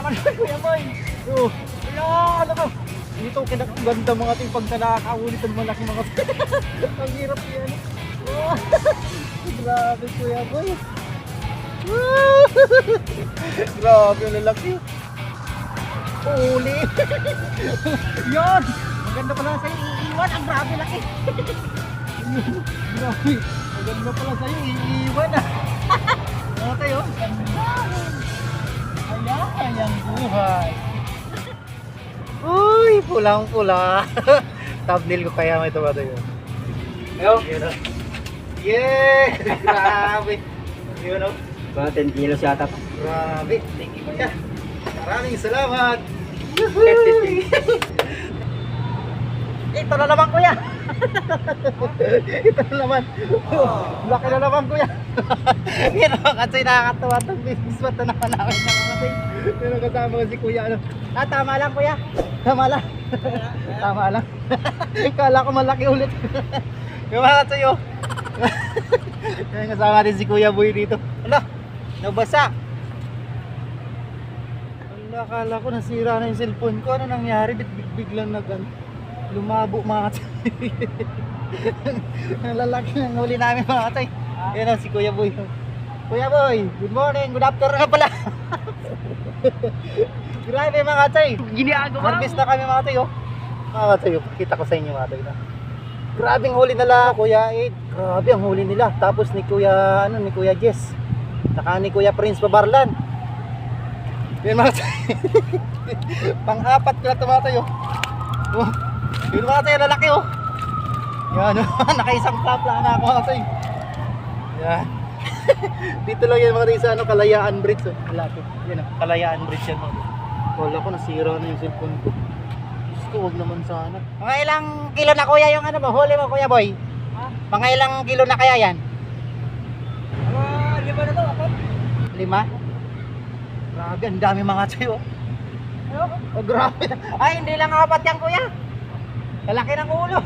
naman Kuya Boy. Oh, ano ka? Dito kinakaganda mga ating pagka nakakaulit ang malaki mga ang hirap yan. Oh, grabe Kuya Boy. Grabe ang lalaki. Uli. Yun. Maganda pala sa'yo iiwan. Ang grabe laki. Grabe. Maganda pala sa'yo iiwan ah. Ano tayo? Ayan buhay. Uy, pulang-pula. Thumbnail ko kaya may ito ba tayo? Ayun. Yeah! Grabe. Yun o. 10 kilos yata to. Grabe. Thank you kuya. Maraming salamat. Ito na naman kuya. Ito na naman. Laki na naman kuya. Pero kasi nakakatawa itong business pa ito naman namin nakakatay. Pero kasama ko si kuya. Ano? Tama lang kuya. Tama lang. Tama lang. Kala ko malaki ulit. Kumakat sa'yo. Kaya kasama din si Kuya Boy dito. Ala, nabasa. Ala, akala ko nasira na yung cellphone ko. Ano nangyari? Biglang lumabo mga katay. Ang lalaki ng huli namin mga katay. Yan si Kuya Boy. Kuya Boy, good morning, good afternoon ka pala. Grabe mga katay. Ginagawa Harvest na kami mga katay oh. Mga katay, pakita ko sa inyo mga katay na. Grabe ang huli nila Kuya Ed. Grabe ang huli nila. Tapos ni Kuya ni Kuya Jess. Saka ni Kuya Prince Pabarlan. Yan mga katay. Pang-apat ko na tumatay oh. Oh. Yun mga katay, lalaki oh. Yan oh. Nakaisang plapla na ako mga katay. Yan. Dito lang yan mga katay sa Kalayaan Bridge oh. Malapit. Yan oh. Kalayaan Bridge yan oh. Wala ko nasira na yung cellphone ko. Huwag naman sana. Mga ilang kilo na kuya yung huli mo Kuya Boy? Ha? Mga ilang kilo na kaya yan? 5 na to, ako. 5? Grabe, ang dami mga tsayo. Oh, grabe. Ay, hindi lang 4 yan kuya. Lalaki ng ulo.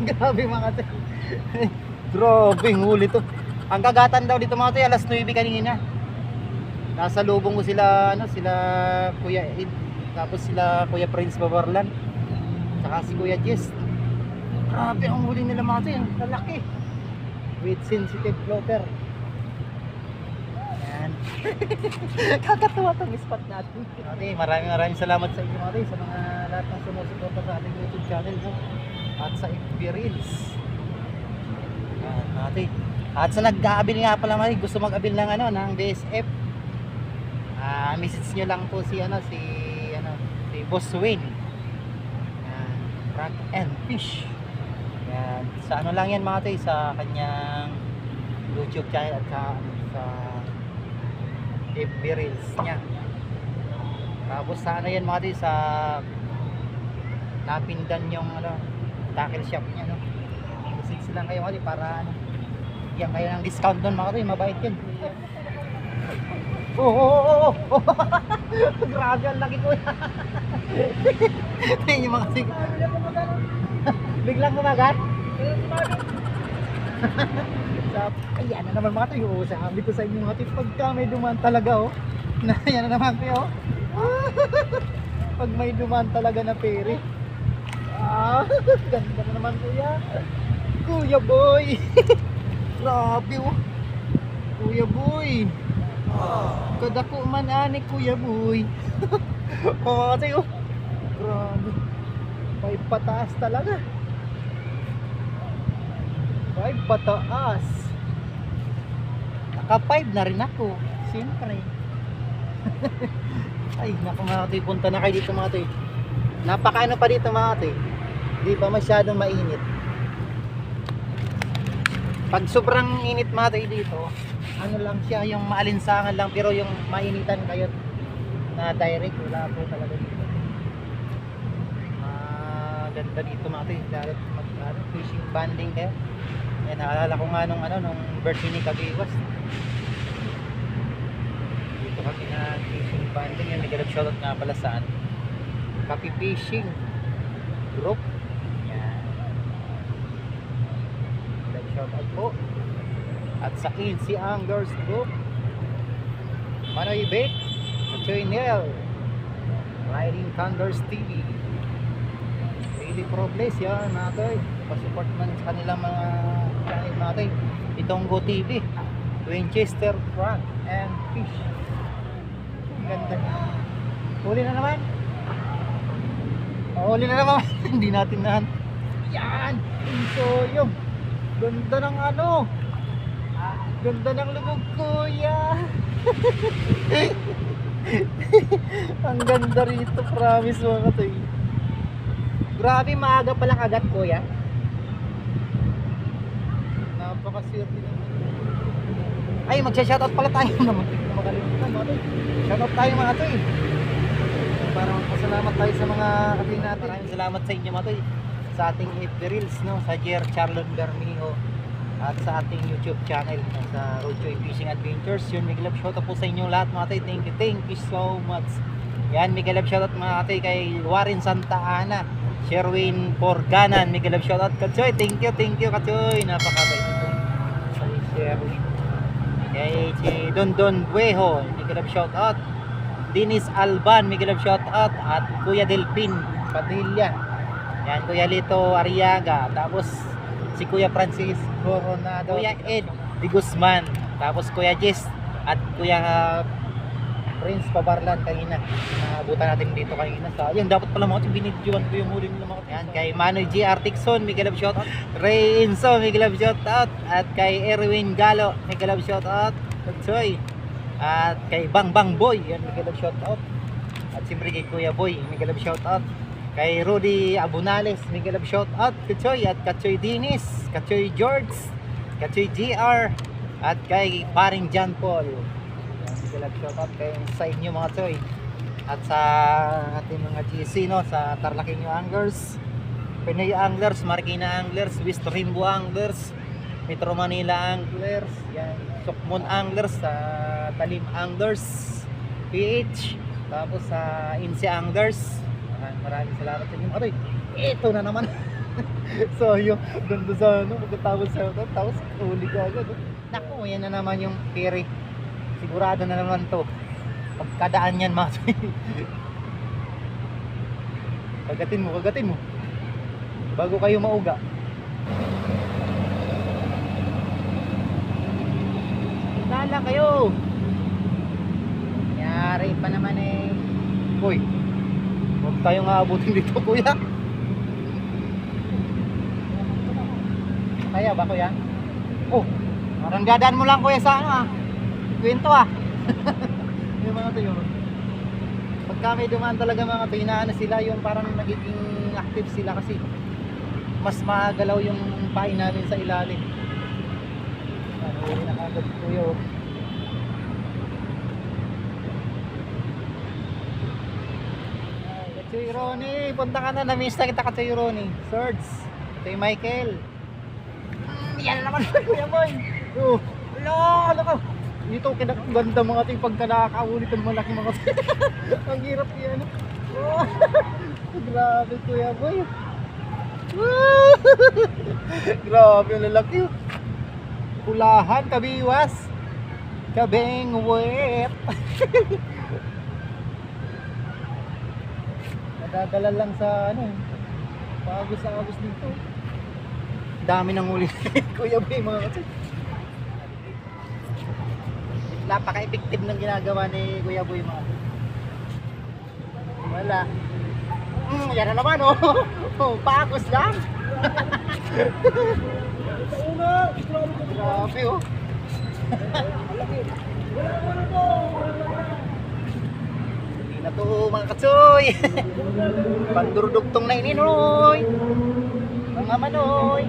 Grabe mga tsayo. Grabe, huli to. Ang kagatan daw dito mga tsayo, alas 9 kanina. Nasa lubong ko sila, sila Kuya Ed. Tapos sila Kuya Prince Babarlan. Saka si Kuya Jess. Grabe ang huli nila mga tayo. Lalaki. With sensitive floater. Ayan. Kakatuwa itong spot natin. Okay, maraming salamat sa inyo mga tayo. Sa mga lahat ng sumusuporta sa ating YouTube channel. At sa FB Reels. Ayan mga tayo. At sa nag-aabil nga pala mga tayo, gusto mag-abil ng, ng DSF. Message nyo lang po si Boss Wayne. Yan, Rock and Fish. Yan, sa lang yan mga tayo, sa kanyang YouTube channel at sa FB Reels niya. Tapos sa yan mga tayo, sa napindan yung tackle shop niya message lang kayo mga tayo para bigyan kayo ng discount doon mga tayo, mabait yun. Oh. Grabe ang laki ko. Tingin yung mga sig. Biglang kumagat. Ayan na naman mga tayo. Sabi ko sa inyo mga tayo, pagka may dumaan talaga yan na naman tayo. Pag may dumaan talaga na peri. Ganda na naman kuya. Kuya Boy. Grabe Kuya Boy. Kadako man ani Kuya Boy. Oo kasi grabe. 5 pataas talaga. 5 pataas. Naka 5 na rin ako. Siyempre. Ay naku mga toy, punta na kayo dito mga toy. Napakaano pa dito mga toy. Di pa masyadong mainit. Pag sobrang init mga toy dito, ano lang siya, yung maalinsangan lang, pero yung mainitan kayo na direct, wala po talaga dito. Ganda dito mga toy, lalo fishing banding kayo. Yan, naalala ko nga nung birthday ni Kagiwas. Dito kami na fishing banding, yan, nag-shoutout nga pala saan Kapi Fishing Group. Yan, nag-shoutout po. At sa Quincy Anglers Group, Manoy Bait, Kachoy Nel, Riding Thunders TV, Daily Progress yan natin. Pasupport man sa kanilang mga channel natin. Itong Go TV, Winchester Front and Fish. Ang ganda. Huli na naman. Huli na naman. Hindi natin nahan. Yan. So yung ganda ng ano. Ganda ng lubog, kuya. Ang ganda rito, promise mga to. Grabe, maaga palang agad, kuya. Napakaswerte naman. Ay, magsha-shoutout pala tayo naman. Makalimutan mga to. Shoutout tayo mga to. Para magpasalamat tayo sa mga kapatid natin. Maraming salamat sa inyo mga to. Sa ating FB Reels, no? Sa Jer Charlon Bermejo. At sa ating YouTube channel, sa Roadjoy Fishing Adventures. Yun, may love shoutout po sa inyo lahat mga tay. Thank you so much. Yan, may love shoutout mga tay kay Warren Santa Ana, Sherwin Porganan, may love shoutout Kachoy. Thank you Kachoy. Napakabait ito sa Sherwin. Kay si Don Buejo, may love shoutout. Dennis Alban, may love shoutout. At Kuya Delpin Padilla. Yan, Kuya Lito Ariaga. Tapos si Kuya Francis Coronado, Kuya Ed Di Guzman, tapos Kuya Jess at Kuya Prince Pabarlan kanina. Naabutan natin dito kanina. Sayang, dapat pala mga binidyoan ko yung huli nila mga. Yan, kay Manoy G. Articson, may love shoutout. Ray Inso, may love shoutout. At kay Erwin Galo, may love shoutout. Katsoy. At kay Bang Boy, yan, may love shoutout. At siyempre kay Kuya Boy, may love shoutout. Kay Rudy Abunales, may love shoutout. Kachoy at Kachoy Dinis, Kachoy George, Kachoy GR, at kay Paring John Paul. May love shoutout kayo sa inyo mga choy. At sa ating mga GC, no, sa Tarlakenyo Anglers, Pinoy Anglers, Marikina Anglers, West Rimbo Anglers, Metro Manila Anglers, yan, Sukmon Anglers, sa Talim Anglers, PH, tapos sa Inse Anglers. Maraming salamat sa inyo. Aray, ito na naman. So yung doon sa ano, pagkatapos sa ito, tapos huli ka agad. Naku, yan na naman yung pere. Sigurado na naman to. Pagkadaan yan mga kagatin mo. Bago kayo mauga. Lala kayo. Yari pa naman eh. Uy, huwag tayong aabutin dito, kuya. Kaya ba, kuya? Oh, parang dadaan mo lang, kuya, sa ano ah. Kwento ah. Yung mga tayo. Pagka may dumaan talaga mga tayo, inaano sila, yung parang nagiging active sila kasi mas magalaw yung pain namin sa ilalim. Ano, huli na kagad, kuya. Kachoy Ronnie, punta ka na, na-miss na kita Kachoy Ronnie. Serge, Kachoy Michael. Yan na naman kuya boy. Oh, ano ka? Dito kinaganda mga ating pagkanakaulit ng malaki mga ang hirap yan. Oh, grabe kuya boy. Grabe ang lalaki. Pulahan, kabiwas, kabeng wet. Nadadala lang sa ano, pagos dito. Dami ng huli kuya boy mga kasi. Napaka-effective ng ginagawa ni Kuya Boy mga. Wala. Yan na naman oh. Oh, pagos lang. Grabe oh. Hindi na to mga katsoy. Pandurudugtong na ininoy. Mga manoy.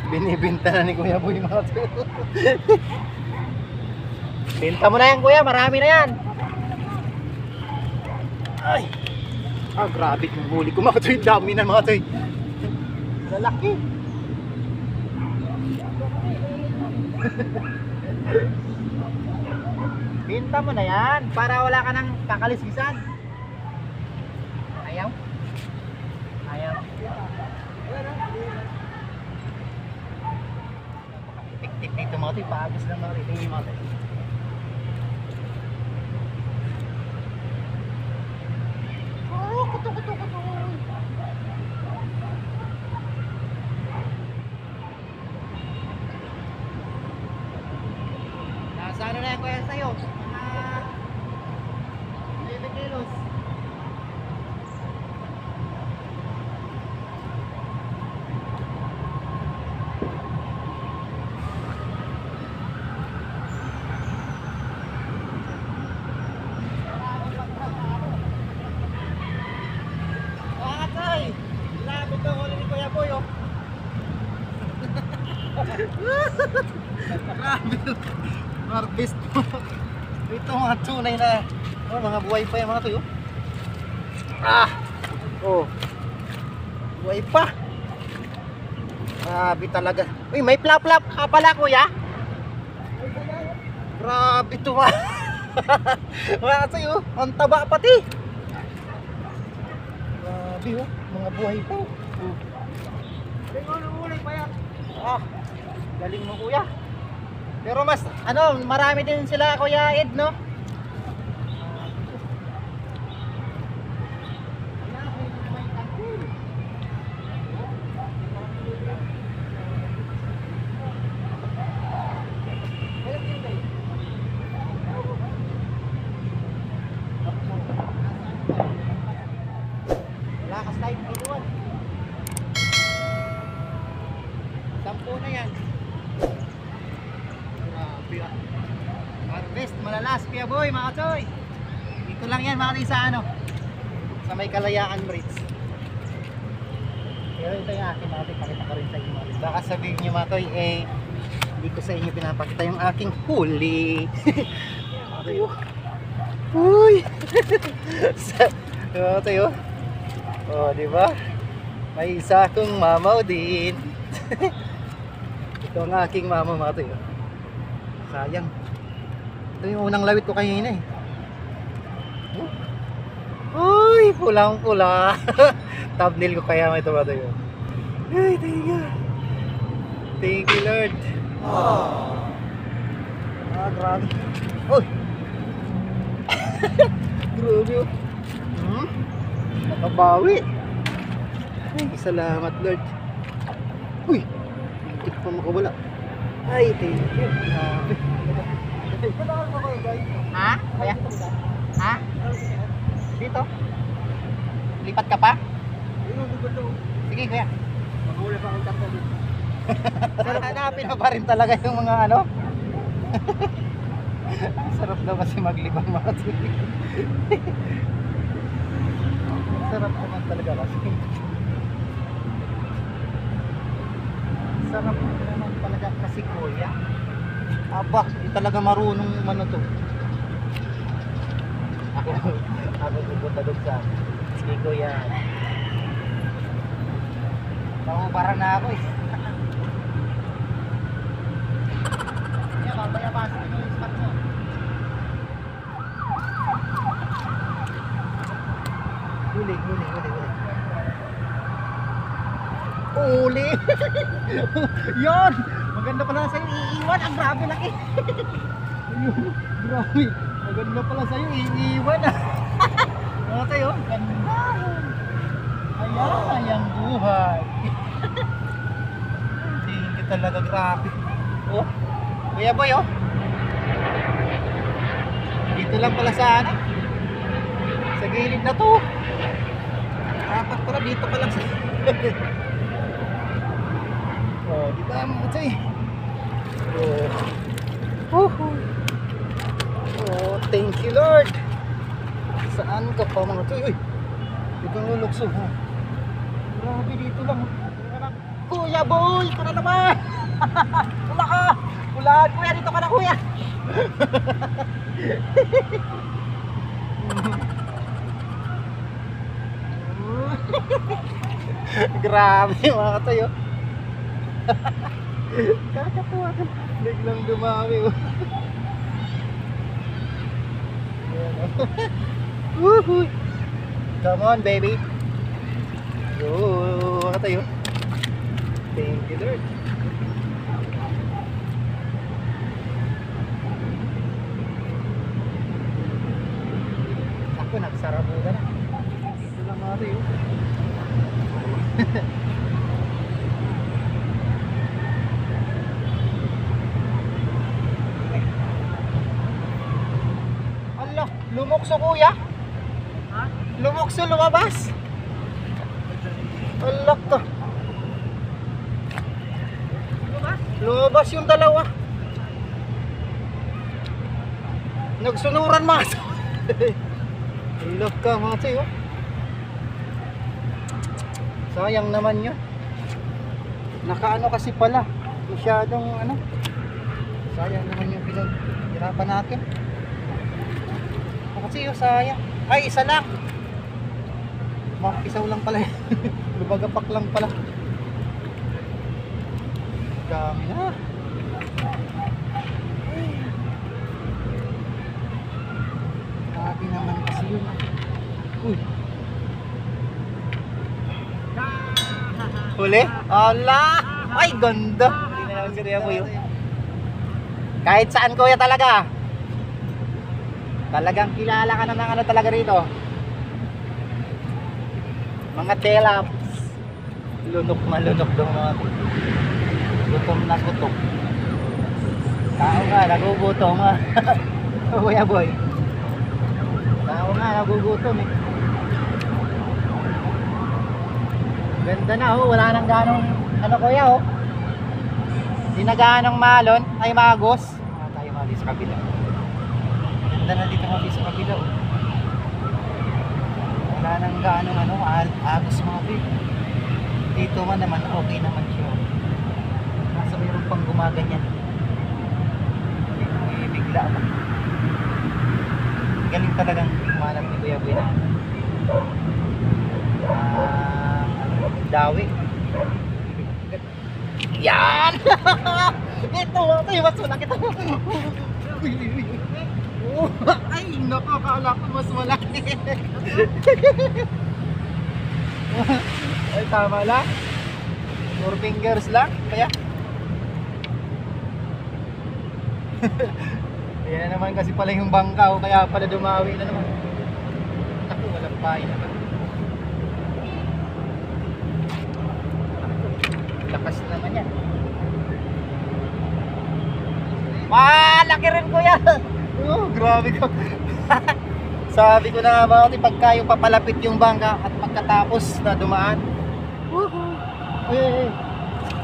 Binibinta na ni Kuya Boy mga to. Binta mo na yan kuya, marami na yan. Ay. Grabe yung huli ko mga to. Dami na mga to. Lalaki. Binta mo na yan para wala ka ng kakaliskisan. Ayaw? dito mga toy. Paagos lang mga toy. Tingnan nyo mga toy. Oh, kuto. Nasa ano na yan kuya sa'yo? Mga 11 kilos. Mga toy! Labot ang huli ni Kuya Boy oh. Grabe. Harvest po. Ito mga tunay na mga buhay pa yung mga to. Oh. Buhay pa. Grabe talaga. Uy, may plap-plap ka pala kuya. Grabe to mga. Mga sa'yo, ang taba pati. Grabe oh, mga buhay pa. Tingnan pa yan. Galing mo kuya. Pero mas marami din sila Kuya Ed, no? Lakas tayo pinuan. 10 na yan. Harvest, malalas Kuya Boy, mga toy. Dito lang yan mga toy sa sa may Kalayaan Bridge. Pero ito yung akin mga toy, pakita ko rin sa inyo mga toy. Baka sabihin nyo mga toy, hindi ko sa inyo pinapakita yung aking huli. Mga toy, uy. Mga toy, diba? May isa akong mamaw din. Ito ang aking mama mga toy. Sayang. Ito yung unang lawit ko kanina eh. Uy, pulang-pula. Thumbnail ko kaya may ito ba tayo. Ay, thank you. Thank you, Lord. Grabe. Uy. Grabe oh. Nakabawi. Ay, salamat, Lord. Uy, hindi ko pa makawala. Ay, thank you. Grabe. Ha? Kaya? Ha? Dito? Lipat ka pa? Sige kuya. Mag-uli pa akong tatlo dito. Hanapin mo pa rin talaga yung mga Ang sarap daw kasi maglibang mga tuloy. Sarap naman talaga kasi. Sarap naman talaga kasi kuya. Aba, hindi talaga marunong to. Ako pupunta doon sa hindi ko yan. Paubaran na ako eh. Yan, mamaya pasok yung spot mo. Huli. Huli! Yan! Maganda pala sa'yo iiwan. Ang grabe laki. Grabe. Maganda pala sa'yo iiwan. Ano tayo? Ganda. Ayan buhay. Hindi talaga grabe. Oh, Kuya Boy oh. Dito lang pala sa sa gilid na to. Dapat pala dito pa lang sa oh, di ba mga chay? Oh, thank you Lord. Saan ka pa mga chay? Uy, dito lulukso ha. Grabe dito lang. Kuya Boy, ito na naman. Wala ka. Pulaan kuya, dito ka na kuya. Grabe mga katayo. Kakatuwa ka. Biglang dumami oh. Woohoo! Come on baby. Yo, mga katayo. Thank you Lord. lumukso kuya. Lumukso, lumabas. Alak ka. Lumabas yung dalawa. Nagsunuran mga Alak ka mga tayo. Sayang naman yun. Nakaano kasi pala. Masyadong ano. Sayang naman yung pinaghirapan natin. Kasi yun sayang. Ay, isa lang. Isaw lang pala. Lumagapak lang pala. Dami na. Grabe naman kasi yun. Uy. Huli? Ala! Ay, ganda! Hindi na naman siriya mo yun. Kahit saan kuya talaga. Talagang kilala ka na ng ano talaga rito. Mga telaps. Lunok na lunok daw mga gutom na gutom. Tao nga, nagugutom nga. Kuya boy. Tao nga, nagugutom eh. Ganda na oh, wala nang ganong ano kuya oh. Hindi na ganong malon, ay magos. Tayo mali sa kabila. Ganda na dito mali sa kabila oh. Wala nang ganong ano, agos mga big. Dito man naman, okay naman siya. Nasa mayroon pang gumaganyan. May bigla pa. Galing talagang kumalat ni Kuya Boy na dawi. Yan! Ito, mas malaki ito. Ay, nakakala ko mas malaki. Ay, tama lang. 4 fingers lang. Kaya ayan na naman kasi pala yung bangka o kaya pala dumawi na naman. Ako, walang pain naman. Lakas naman yan. Malaki rin kuya. Oh, grabe ko. Sabi ko na nga ba, pagka yung papalapit yung bangka at pagkatapos na dumaan.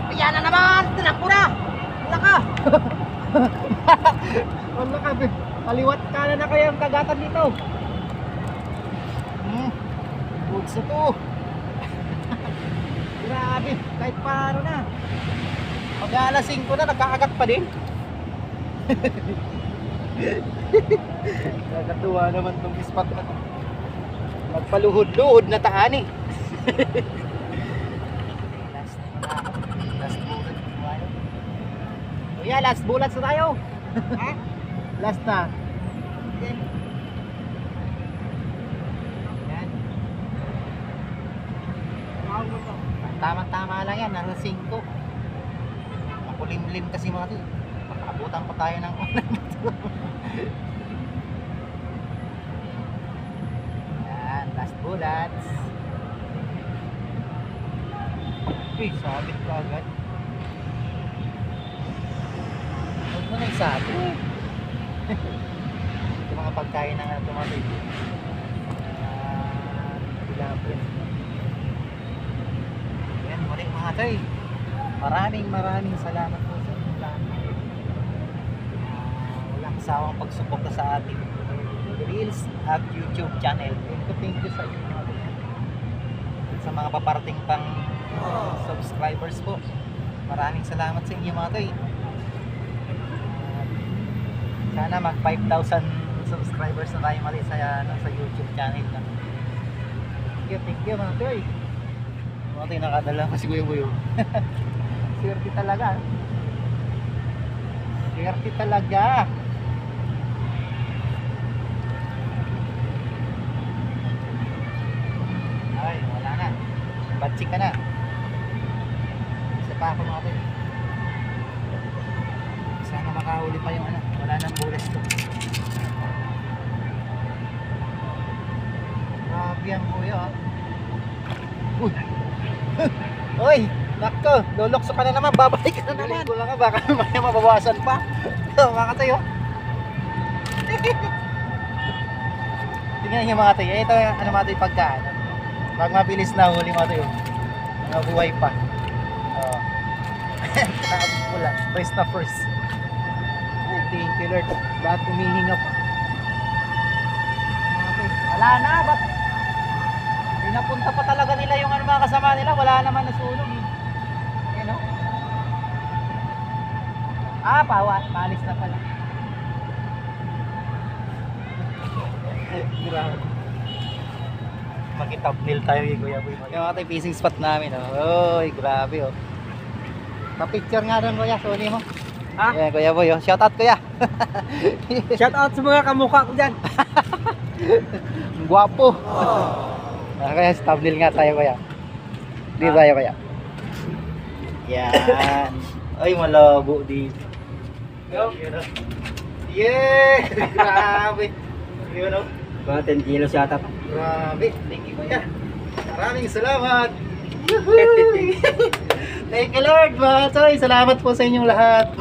Ayan na naman, tinakbo na. Wala ka. Wala ka, kaliwat kanan na kayo ang kagatan dito. Good sa to. Grabe, kahit paano na. Pag alas 5 na, nagkakagat pa din. Nakakatuwa naman tong spot na to. Magpaluhod-luhod na tahani. Last bullet tayo. Kuya, last bullet na tayo. Ha? Last na. Yan. Tama-tama lang yan, nasa 5. Makulimlim kasi mga to. Makaabutan pa tayo ng ulan dito. Yan, last bullets. Uy, sabit ka agad. Huwag mo na isabit. Ito mga pagkain ng tumatay. Tilapia. Yan, muli mga tay. Maraming salamat po sa inyo lahat. Walang sawang pagsuporta sa ating Reels at YouTube channel. Thank you sa inyo mga tay. Sa mga paparating pang subscribers po. Maraming salamat sa inyo mga tay. Sana mag 5,000 subscribers na tayo mali sa YouTube channel na. Thank you mga tay. Mga tay, nakadala kasi Kuya Boy. Swerte talaga. Swerte talaga. Ay, wala na. Batsik ka na. Isa pa ako mga tay. Sana makahuli pa yung ano. Wala nang bules to. Grabe ang kuya. Uy! Uy! Nakto! Lulokso ka na naman. Babalik ka na naman. Ko lang nga. Baka may mabawasan pa. Mga tayo. Tingnan niyo mga tayo. Ito ano mga tayo pagkaan. Pag mabilis na huli mga tayo. Nabuhay pa. Oh. Nakabos mo lang. First na first. Ay, thank you Lord. Bakit humihinga pa? Okay. Wala na. Ba't pinapunta pa talaga nila yung ano mga kasama nila. Wala naman nasunog eh. Yan o. Ah, paalis na pala. Grabe. Mag-thumbnail tayo kay Kuya Boy. Yung mga fishing spot namin. Oh. Oy, grabe oh. Pa-picture nga doon Kuya, sorry mo. Ha? Yeah, Kuya Boy, oh. Shout out Kuya. Shout out sa mga kamukha ko dyan. Guwapo. Kaya thumbnail nga tayo Kuya. Di tayo Kuya. Yan. Ay, malabo dito. Yeah! Grabe. Yun oh. Mga 10 kilos yata to. Grabe, thank you Kuya. Maraming salamat. Thank you Lord, mga toy. Salamat po sa inyong lahat.